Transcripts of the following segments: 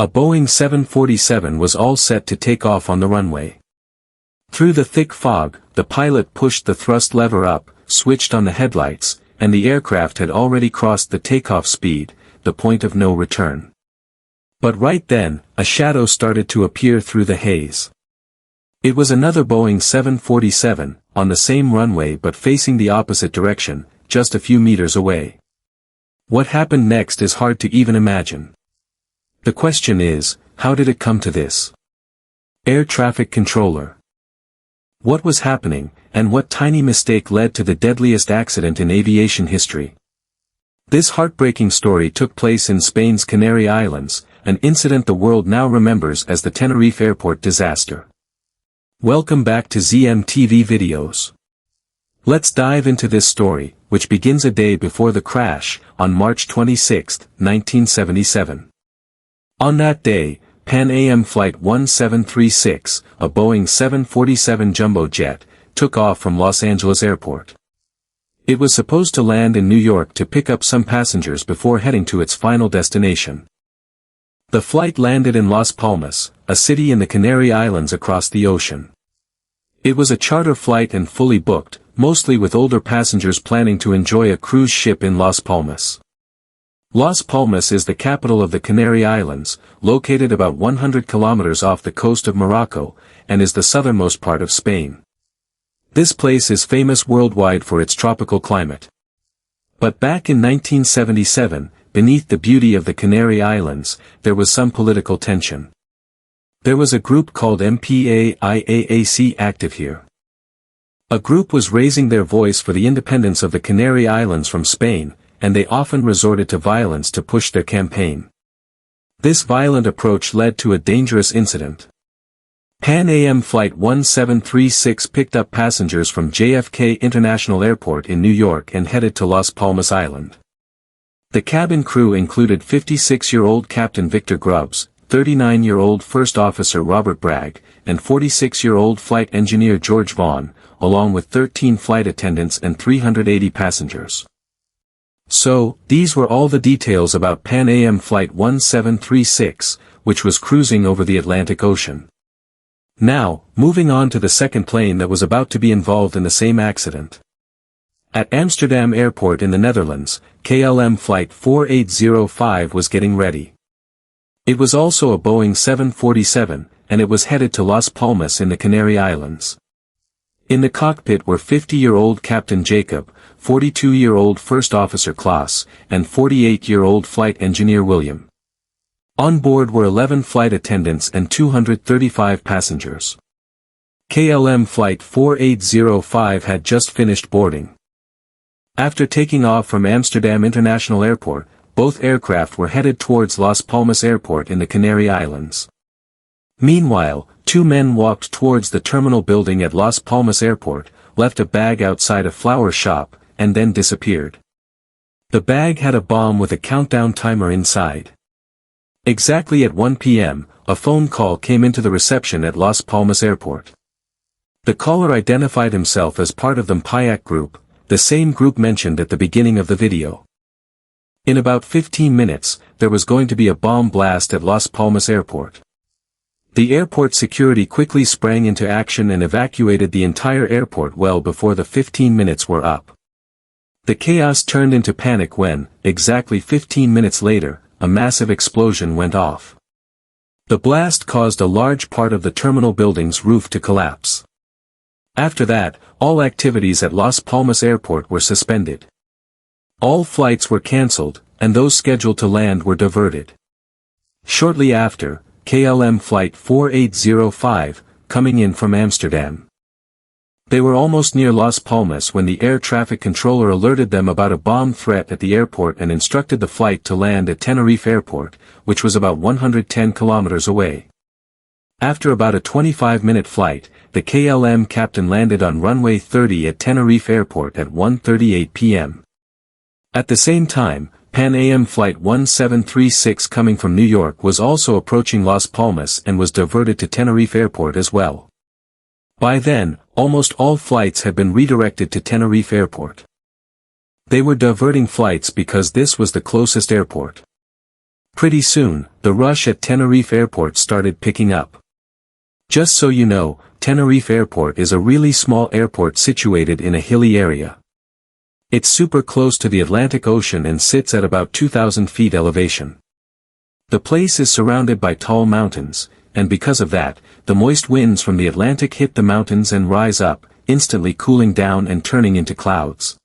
A Boeing 747 was all set to take off on the runway. Through the thick fog, the pilot pushed the thrust lever up, switched on the headlights, and the aircraft had already crossed the takeoff speed, the point of no return. But right then, a shadow started to appear through the haze. It was another Boeing 747, on the same runway but facing the opposite direction, just a few meters away. What happened next is hard to even imagine. The question is, how did it come to this? Air traffic controller. What was happening, and what tiny mistake led to the deadliest accident in aviation history? This heartbreaking story took place in Spain's Canary Islands, an incident the world now remembers as the Tenerife Airport disaster. Welcome back to ZMTV Videos. Let's dive into this story, which begins a day before the crash, on March 26, 1977. On that day, Pan Am Flight 1736, a Boeing 747 jumbo jet, took off from Los Angeles Airport. It was supposed to land in New York to pick up some passengers before heading to its final destination. The flight landed in Las Palmas, a city in the Canary Islands across the ocean. It was a charter flight and fully booked, mostly with older passengers planning to enjoy a cruise ship in Las Palmas. Las Palmas is the capital of the Canary Islands, located about 100 kilometers off the coast of Morocco, and is the southernmost part of Spain. This place is famous worldwide for its tropical climate. But back in 1977, beneath the beauty of the Canary Islands, there was some political tension. There was a group called MPA-IAAC active here. A group was raising their voice for the independence of the Canary Islands from Spain, and they often resorted to violence to push their campaign. This violent approach led to a dangerous incident. Pan Am Flight 1736 picked up passengers from JFK International Airport in New York and headed to Las Palmas Island. The cabin crew included 56-year-old Captain Victor Grubbs, 39-year-old First Officer Robert Bragg, and 46-year-old flight engineer George Vaughn, along with 13 flight attendants and 380 passengers. So, these were all the details about Pan Am Flight 1736, which was cruising over the Atlantic Ocean. Now, moving on to the second plane that was about to be involved in the same accident. At Amsterdam Airport in the Netherlands, KLM Flight 4805 was getting ready. It was also a Boeing 747, and it was headed to Las Palmas in the Canary Islands. In the cockpit were 50-year-old Captain Jacob, 42-year-old First Officer Klaas, and 48-year-old Flight Engineer William. On board were 11 flight attendants and 235 passengers. KLM Flight 4805 had just finished boarding. After taking off from Amsterdam International Airport, both aircraft were headed towards Las Palmas Airport in the Canary Islands. Meanwhile, two men walked towards the terminal building at Las Palmas Airport, left a bag outside a flower shop, and then disappeared. The bag had a bomb with a countdown timer inside. Exactly at 1 p.m., a phone call came into the reception at Las Palmas Airport. The caller identified himself as part of the Payak group, the same group mentioned at the beginning of the video. In about 15 minutes, there was going to be a bomb blast at Las Palmas Airport. The airport security quickly sprang into action and evacuated the entire airport well before the 15 minutes were up. The chaos turned into panic when, exactly 15 minutes later, a massive explosion went off. The blast caused a large part of the terminal building's roof to collapse. After that, all activities at Las Palmas Airport were suspended. All flights were cancelled, and those scheduled to land were diverted. Shortly after, KLM Flight 4805, coming in from Amsterdam. They were almost near Las Palmas when the air traffic controller alerted them about a bomb threat at the airport and instructed the flight to land at Tenerife Airport, which was about 110 kilometers away. After about a 25-minute flight, the KLM captain landed on runway 30 at Tenerife Airport at 1:38 p.m. At the same time, Pan Am Flight 1736 coming from New York was also approaching Las Palmas and was diverted to Tenerife Airport as well. By then, almost all flights had been redirected to Tenerife Airport. They were diverting flights because this was the closest airport. Pretty soon, the rush at Tenerife Airport started picking up. Just so you know, Tenerife Airport is a really small airport situated in a hilly area. It's super close to the Atlantic Ocean and sits at about 2,000 feet elevation. The place is surrounded by tall mountains, and because of that, the moist winds from the Atlantic hit the mountains and rise up, instantly cooling down and turning into clouds.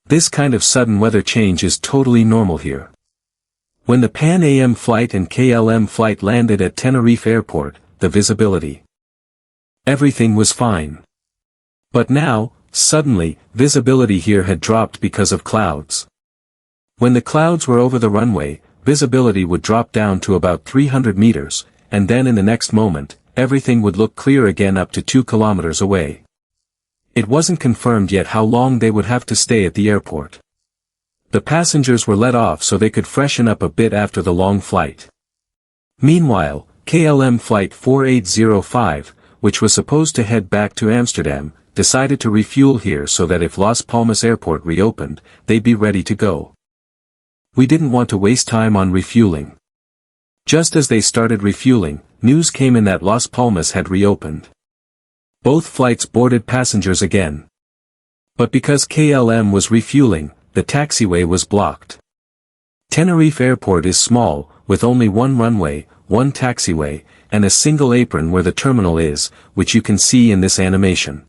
This kind of sudden weather change is totally normal here. When the Pan Am flight and KLM flight landed at Tenerife Airport, the visibility. Everything was fine. But now, suddenly, visibility here had dropped because of clouds. When the clouds were over the runway, visibility would drop down to about 300 meters, and then in the next moment, everything would look clear again up to 2 kilometers away. It wasn't confirmed yet how long they would have to stay at the airport. The passengers were let off so they could freshen up a bit after the long flight. Meanwhile, KLM Flight 4805, which was supposed to head back to Amsterdam, decided to refuel here so that if Las Palmas Airport reopened, they'd be ready to go. We didn't want to waste time on refueling. Just as they started refueling, news came in that Las Palmas had reopened. Both flights boarded passengers again. But because KLM was refueling, the taxiway was blocked. Tenerife Airport is small, with only one runway, one taxiway, and a single apron where the terminal is, which you can see in this animation.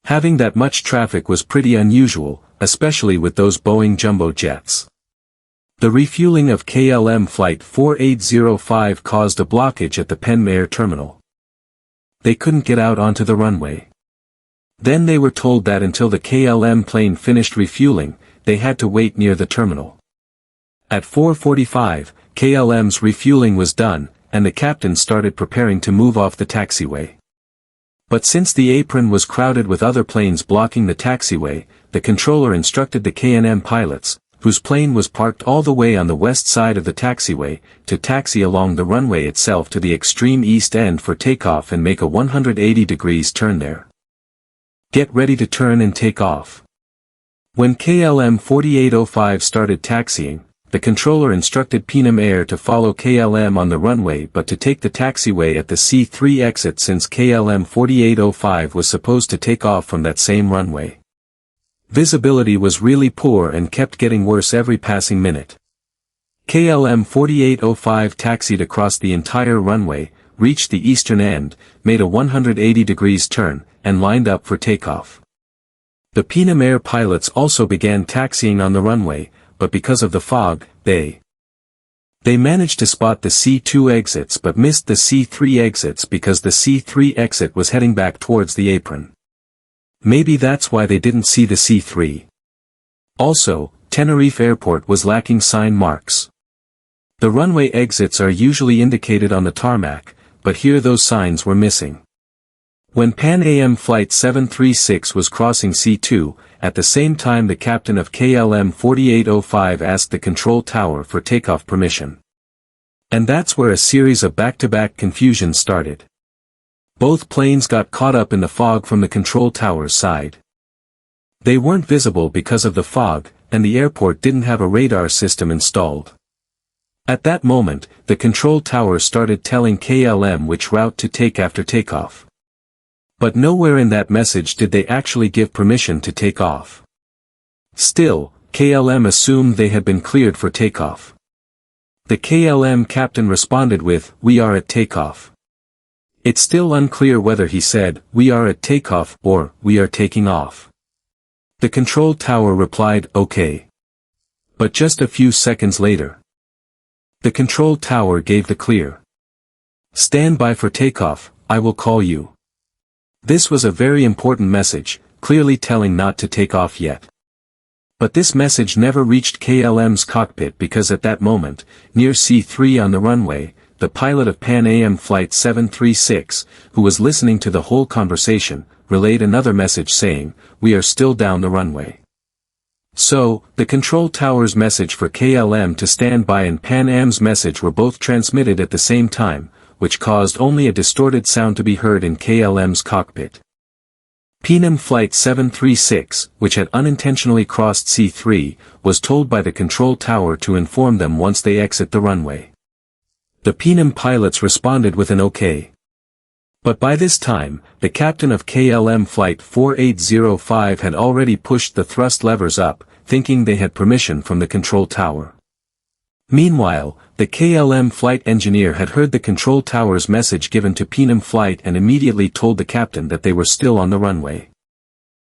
Having that much traffic was pretty unusual, especially with those Boeing jumbo jets. The refueling of KLM Flight 4805 caused a blockage at the Pen Air terminal. They couldn't get out onto the runway. Then they were told that until the KLM plane finished refueling, they had to wait near the terminal. At 4:45, KLM's refueling was done, and the captain started preparing to move off the taxiway. But since the apron was crowded with other planes blocking the taxiway, the controller instructed the K&M pilots, whose plane was parked all the way on the west side of the taxiway, to taxi along the runway itself to the extreme east end for takeoff and make a 180 degrees turn there. Get ready to turn and take off. When KLM 4805 started taxiing, the controller instructed Pan Air to follow KLM on the runway but to take the taxiway at the C3 exit since KLM 4805 was supposed to take off from that same runway. Visibility was really poor and kept getting worse every passing minute. KLM 4805 taxied across the entire runway, reached the eastern end, made a 180 degrees turn, and lined up for takeoff. The Pan Air pilots also began taxiing on the runway, but because of the fog, they managed to spot the C2 exits but missed the C3 exits because the C3 exit was heading back towards the apron. Maybe that's why they didn't see the C3. Also, Tenerife Airport was lacking sign marks. The runway exits are usually indicated on the tarmac, but here those signs were missing. When Pan Am Flight 736 was crossing C2, at the same time the captain of KLM 4805 asked the control tower for takeoff permission. And that's where a series of back-to-back confusions started. Both planes got caught up in the fog from the control tower's side. They weren't visible because of the fog, and the airport didn't have a radar system installed. At that moment, the control tower started telling KLM which route to take after takeoff. But nowhere in that message did they actually give permission to take off. Still, KLM assumed they had been cleared for takeoff. The KLM captain responded with, "We are at takeoff." It's still unclear whether he said, "We are at takeoff," or, "We are taking off." The control tower replied, "Okay." But just a few seconds later, the control tower gave the clear. "Stand by for takeoff, I will call you." This was a very important message, clearly telling not to take off yet. But this message never reached KLM's cockpit because at that moment, near C3 on the runway, the pilot of Pan Am Flight 736, who was listening to the whole conversation, relayed another message saying, "We are still down the runway." So, the control tower's message for KLM to stand by and Pan Am's message were both transmitted at the same time, which caused only a distorted sound to be heard in KLM's cockpit. PNM Flight 736, which had unintentionally crossed C3, was told by the control tower to inform them once they exit the runway. The PNM pilots responded with an OK. But by this time, the captain of KLM Flight 4805 had already pushed the thrust levers up, thinking they had permission from the control tower. Meanwhile, the KLM flight engineer had heard the control tower's message given to PNM Flight and immediately told the captain that they were still on the runway.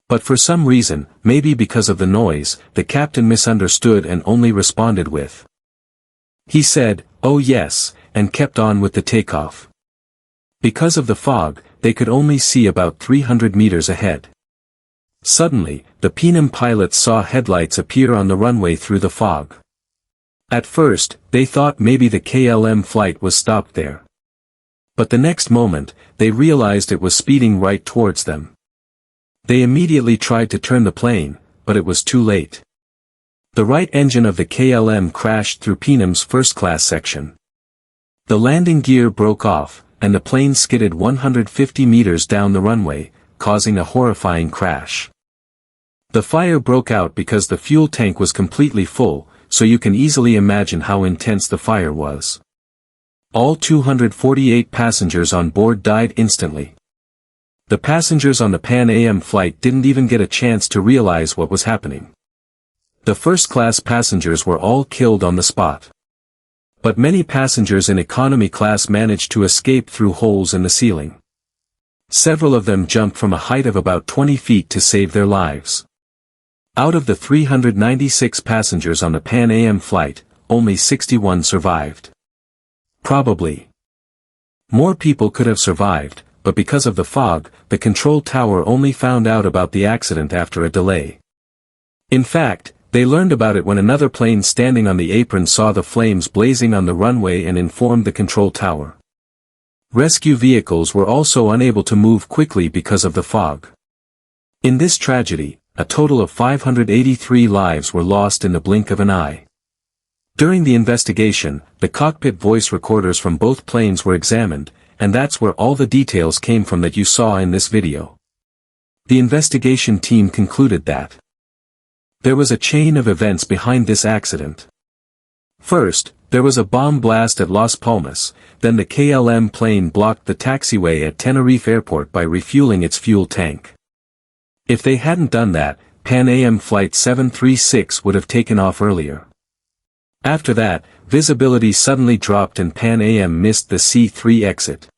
But for some reason, maybe because of the noise, the captain misunderstood and only responded with. He said, "Oh yes," and kept on with the takeoff. Because of the fog, they could only see about 300 meters ahead. Suddenly, the PNM pilots saw headlights appear on the runway through the fog. At first, they thought maybe the KLM flight was stopped there. But the next moment, they realized it was speeding right towards them. They immediately tried to turn the plane, but it was too late. The right engine of the KLM crashed through PNM's first-class section. The landing gear broke off, and the plane skidded 150 meters down the runway, causing a horrifying crash. The fire broke out because the fuel tank was completely full, so you can easily imagine how intense the fire was. All 248 passengers on board died instantly. The passengers on the Pan Am flight didn't even get a chance to realize what was happening. The first-class passengers were all killed on the spot. But many passengers in economy class managed to escape through holes in the ceiling. Several of them jumped from a height of about 20 feet to save their lives. Out of the 396 passengers on the Pan Am flight, only 61 survived. Probably more people could have survived, but because of the fog, the control tower only found out about the accident after a delay. In fact, they learned about it when another plane standing on the apron saw the flames blazing on the runway and informed the control tower. Rescue vehicles were also unable to move quickly because of the fog. In this tragedy, a total of 583 lives were lost in the blink of an eye. During the investigation, the cockpit voice recorders from both planes were examined, and that's where all the details came from that you saw in this video. The investigation team concluded that there was a chain of events behind this accident. First, there was a bomb blast at Las Palmas, then the KLM plane blocked the taxiway at Tenerife Airport by refueling its fuel tank. If they hadn't done that, Pan Am Flight 736 would have taken off earlier. After that, visibility suddenly dropped and Pan Am missed the C3 exit.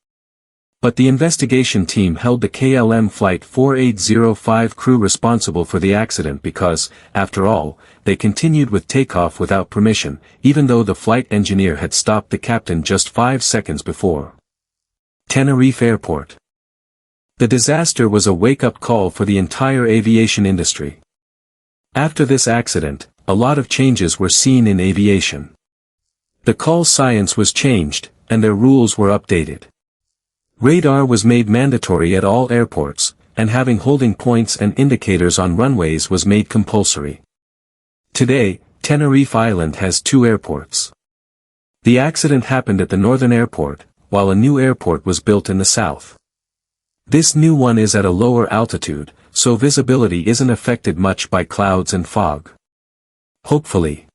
But the investigation team held the KLM Flight 4805 crew responsible for the accident because, after all, they continued with takeoff without permission, even though the flight engineer had stopped the captain just 5 seconds before. Tenerife Airport. The disaster was a wake-up call for the entire aviation industry. After this accident, a lot of changes were seen in aviation. The call science was changed, and their rules were updated. Radar was made mandatory at all airports, and having holding points and indicators on runways was made compulsory. Today, Tenerife Island has 2 airports. The accident happened at the northern airport, while a new airport was built in the south. This new one is at a lower altitude, so visibility isn't affected much by clouds and fog. Hopefully.